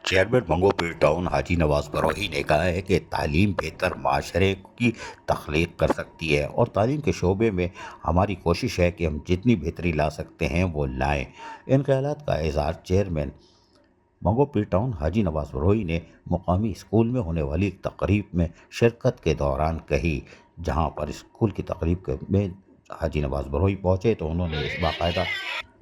Chairman मंगो पीर town हाजी नवाज बरोही ने कहा है कि तालीम बेहतर माशरे की तख्लीक कर सकती है और तालीम के शोबे में हमारी कोशिश है कि हम जितनी बेहतरी ला सकते हैं वो लाएं। इन ख्यालात का इज़हार चेयरमैन मंगो पीर टाउन हाजी नवाज बरोही ने मुकामी स्कूल में होने वाली एक तकरीब में शिरकत के दौरान कही। जहां पर स्कूल की में हाजी नवाज बरोही पहुंचे तो उन्होंने इस बाकायदा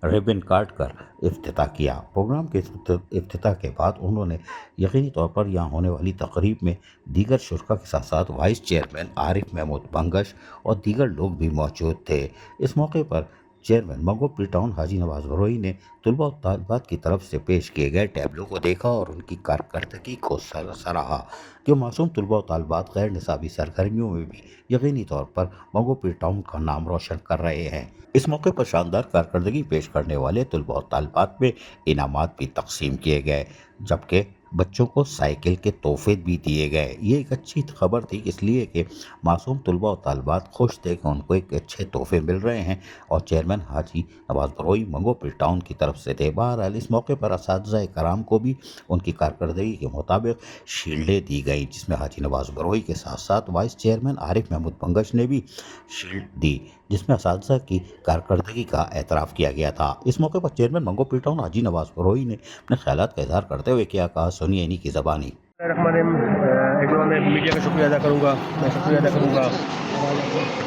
रिबन काट कर इफ्तिताह किया। प्रोग्राम के इफ्तिताह के बाद उन्होंने यकीनी तौर पर यहाँ होने वाली तकरीब में दीगर शुरा के साथ साथ वाइस चेयरमैन आरिफ महमूद बंगश और दीगर लोग भी मौजूद थे। इस मौके पर चेयरमैन मंगो पीर टाउन हाजी नवाज बरोही ने तलबा और तालिबात की तरफ से पेश किए गए टैबलो को देखा और उनकी कारकर्दगी को सराहा। जो मासूम तलबा और तालिबात गैर निसाबी सरगर्मियों में भी यकीनी तौर पर मंगो पीर टाउन का नाम रोशन कर रहे हैं। इस मौके पर शानदार कारकर्दगी पेश करने वाले तलबा और तालिबात में इनामात भी तकसीम किए गए, जबकि बच्चों को साइकिल के तोहफे भी दिए गए। ये एक अच्छी खबर थी, इसलिए कि मासूम तलबा और तालिबात खुश थे कि उनको एक अच्छे तोहफे मिल रहे हैं और चेयरमैन हाजी नवाज बरोही मंगो पीर टाउन की तरफ से थे। बहरहाल इस मौके पर असातिज़ा कराम को भी उनकी कारकर्दगी के मुताबिक शील्डें दी गई, जिसमें हाजी नवाज बरोही के साथ साथ वाइस चेयरमैन आरिफ महमूद बंगश ने भी शील्ड दी, जिसमें असातिज़ा की कारकर्दगी का एतराफ़ किया गया था। इस मौके पर चेयरमैन मंगो पीर टाउन हाजी नवाज बरोही ने अपने ख्यालात का इजहार करते हुए क्या कहा, सुनिए इन्हीं की ज़बानी। एक बार मैं मीडिया का शुक्रिया अदा करूँगा। मैं शुक्रिया अदा करूँगा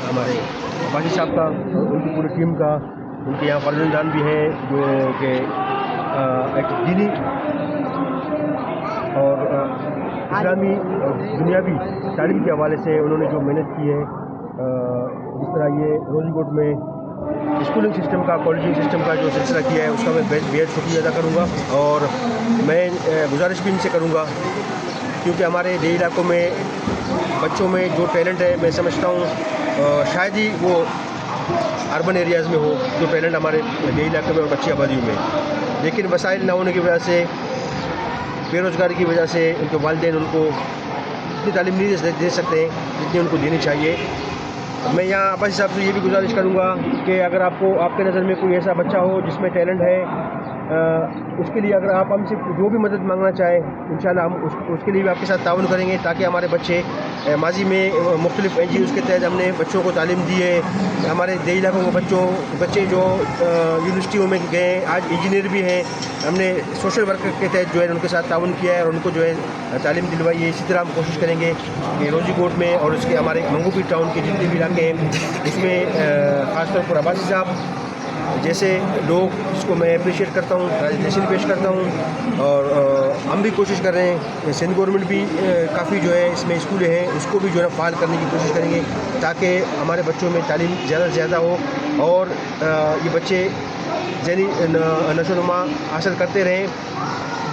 हमारे अब्बासी साहब का, उनकी पूरी टीम का। उनके यहाँ फ़र्जंदान भी हैं जो कि एक दीनी और इस्लामी और दुनियावी तालीम के हवाले से उन्होंने जो मेहनत की है, जिस तरह ये रोज़ीकोट में स्कूलिंग सिस्टम का, कॉलेजिंग सिस्टम का जो सिलसिला किया है, उसका मैं बेहद शुक्रिया अदा करूँगा। और मैं गुजारिश भी इनसे करूँगा, क्योंकि हमारे देही इलाकों में बच्चों में जो टैलेंट है, मैं समझता हूँ शायद ही वो अर्बन एरियाज़ में हो जो टैलेंट हमारे देही इलाके में और अच्छी आबादियों में। लेकिन वसाइल ना होने की वजह से, बेरोज़गारी की वजह से उनके वालिदैन उनको इतनी तालीम नहीं दे सकते जितनी उनको देनी चाहिए। मैं यहाँ अब्बासी साहब से ये भी गुजारिश करूँगा कि अगर आपके नज़र में कोई ऐसा बच्चा हो जिसमें टैलेंट है, उसके लिए अगर आप हमसे जो भी मदद मांगना चाहें, इंशाल्लाह हम उसके लिए भी आपके साथ ताउन करेंगे, ताकि हमारे बच्चे माजी में मुख्तलिफ NGOs के तहत हमने बच्चों को तालीम दी है। हमारे देही इलाकों के बच्चे जो यूनिवर्सिटियों में गए, आज इंजीनियर भी हैं। हमने सोशल वर्क के तहत जो है उनके साथ ताउन किया है और उनको जो है तालीम दिलवाई है। इसी तरह हम कोशिश करेंगे कि रोज़ीकोट में और उसके हमारे मंगो पीर टाउन के जितने भी इलाके हैं, उसमें ख़ासतौर पर अब्बासी साहब जैसे लोग, जिसको मैं अप्रिशिएट करता हूँ, प्रेजेंटेशन पेश करता हूँ। और हम भी कोशिश कर रहे हैं, सिंध गवर्नमेंट भी काफ़ी जो है इसमें स्कूलें हैं उसको भी जो है फ़ाल करने की कोशिश करेंगे, ताकि हमारे बच्चों में तालीम ज़्यादा से ज़्यादा हो और ये बच्चे ज़हनी नशोनुमा हासिल करते रहें,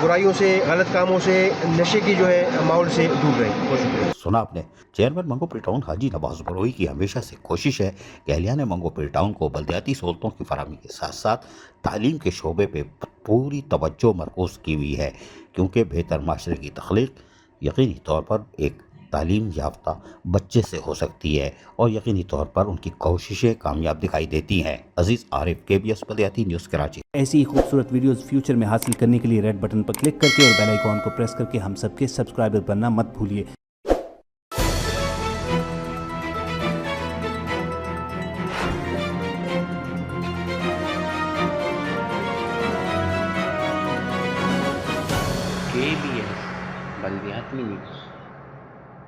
बुराइयों से, गलत कामों से, नशे की जो है माहौल से दूर रहें। सुना आपने। चेयरमैन मंगो पीर टाउन हाजी नवाज बरोही की हमेशा से कोशिश है कि अहलियान मंगो पीर टाउन को बल्दियाती सहूलतों की फराहमी के साथ साथ तालीम के शोबे पे पूरी तवज्जो मरकूज़ की हुई है, क्योंकि बेहतर माशरे की तख्लीक यकीनी तौर पर एक तालीम याफ्ता बच्चे से हो सकती है और यकीनी तौर पर उनकी कोशिशें कामयाब दिखाई देती हैं। अजीज़ आरिफ, KBS बल्दियाती न्यूज़ कराची। ऐसी ही खूबसूरत वीडियोस फ्यूचर में हासिल करने के लिए रेड बटन पर क्लिक करके और बेल आइकॉन को प्रेस करके हम सबके सब्सक्राइबर बनना मत भूलिए। KBS बल्दियाती न्यूज़।